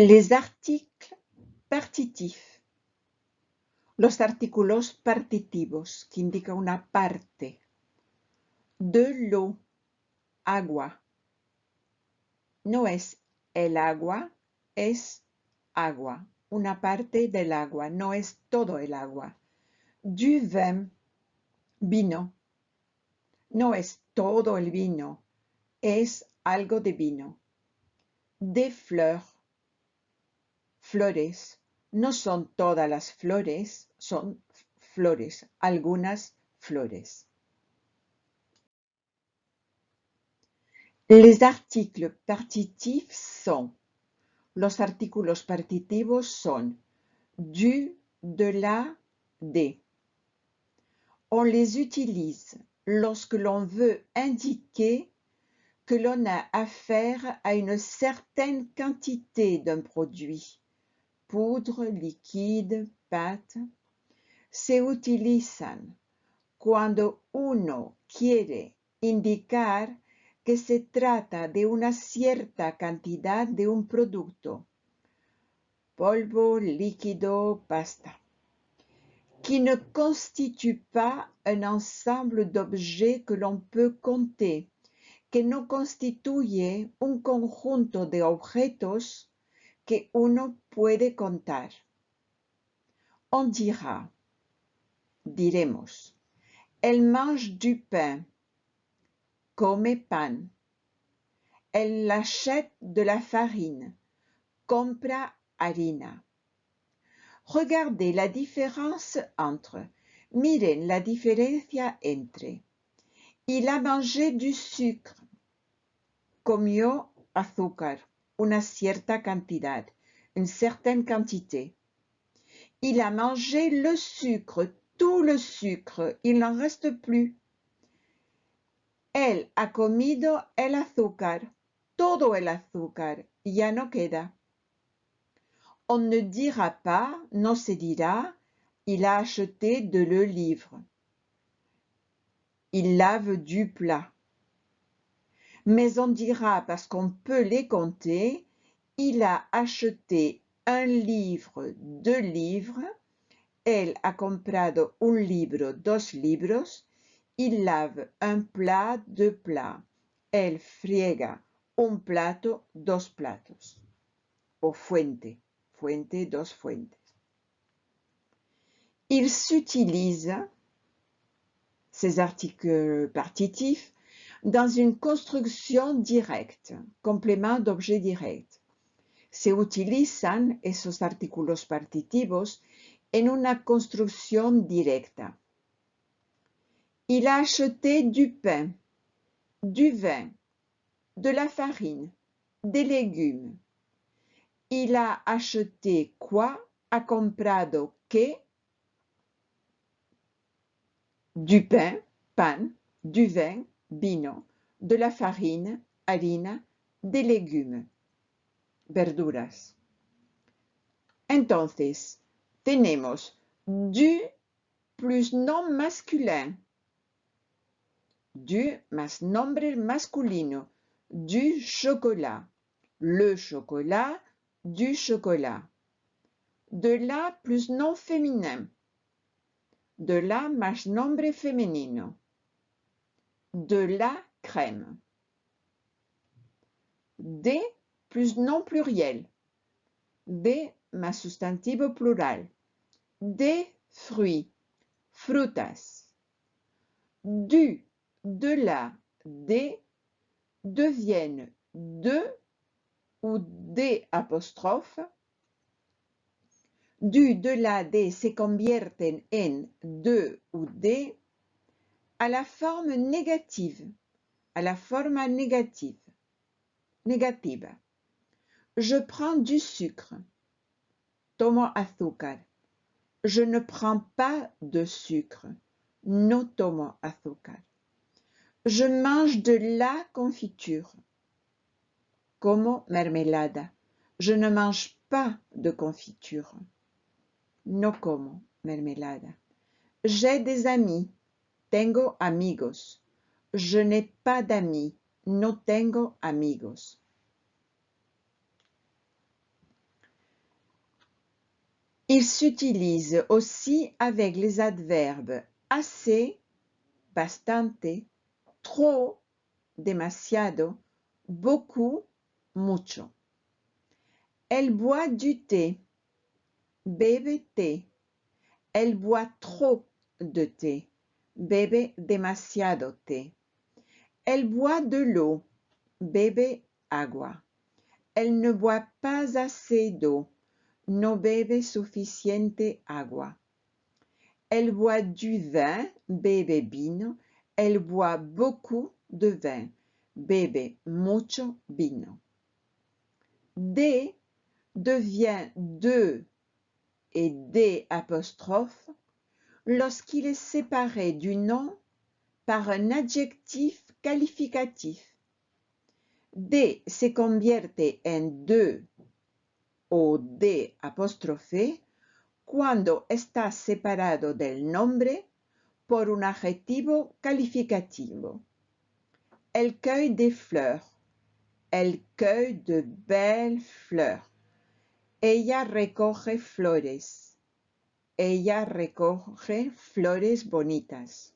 Les articles partitifs. Los artículos partitivos, que indican una parte. De l'eau, agua. No es el agua, es agua. Una parte del agua, no es todo el agua. Du vin, vino. No es todo el vino, es algo de vino. Des fleurs, flores. No son todas las flores, son flores, algunas flores. Les articles partitifs sont. Los artículos partitivos son du, de la, des. On les utilise lorsque l'on veut indiquer que l'on a affaire à une certaine quantité d'un produit, poudre, liquide, pâte. Se utilizan cuando uno quiere indicar que se trata de una cierta cantidad de un producto, polvo, líquido, pasta, qui ne constitue pas un ensemble d'objets que l'on peut compter, que no constituye un conjunto de objetos que uno puede contar. On dira, diremos, elle mange du pain, come pan. Elle achète de la farine, compra harina. Regardez la différence entre, miren la diferencia entre. Il a mangé du sucre, comió azúcar, una cierta cantidad, une certaine quantité. Il a mangé le sucre, tout le sucre, il n'en reste plus. Él ha comido el azúcar, todo el azúcar, ya no queda. On ne dira pas, no se dirá, il a acheté de le livre. Il lave du plat. Mais on dira, parce qu'on peut les compter, il a acheté un livre, 2 livres. Él ha comprado un libro, 2 libros. Il lave un plat, 2 plats. Él friega un plato, 2 platos. O fuente, fuente, 2 fuentes. Il s'utilise, ces articles partitifs, dans une construcción directe, complément d'objet direct. Se utilizan esos artículos partitivos en una construcción directa. Il a acheté du pain, du vin, de la farine, des légumes. Il a acheté quoi? Ha comprado qué? Du pain, pan, du vin, vino, de la farine, harina, des légumes, verduras. Entonces, tenemos du plus nom masculin, du más nombre masculino, du chocolat, le chocolat, du chocolat. De la plus nom féminin, de la más nombre femenino, de la crème. De plus nom pluriel, de más sustantivo plural, des fruits, frutas. Du, de la, des deviennent de ou des apostrophes. Du, de la, des se convierten en de ou des à la forme négative, à la forma négative. Negativa. Je prends du sucre. Tomo azúcar. Je ne prends pas de sucre. No tomo azúcar. Je mange de la confiture. Como mermelada. Je ne mange pas de confiture. No como mermelada. J'ai des amis. Tengo amigos. Je n'ai pas d'amis. No tengo amigos. Il s'utilise aussi avec les adverbes assez, bastante, trop, demasiado, beaucoup, mucho. Elle boit du thé, bebe té. Elle boit trop de thé, bebe demasiado té. Elle boit de l'eau, bebe agua. Elle ne boit pas assez d'eau, no bebe suficiente agua. Elle boit du vin, bebe vino. Elle boit beaucoup de vin, bebe mucho vino. D devient de et des apostrophes lorsqu'il est séparé du nom par un adjectif calificatif. De se convierte en de o de apóstrofe cuando está separado del nombre por un adjetivo calificativo. Elle cueille des fleurs. Elle cueille de belles fleurs. Ella recoge flores. Ella recoge flores bonitas.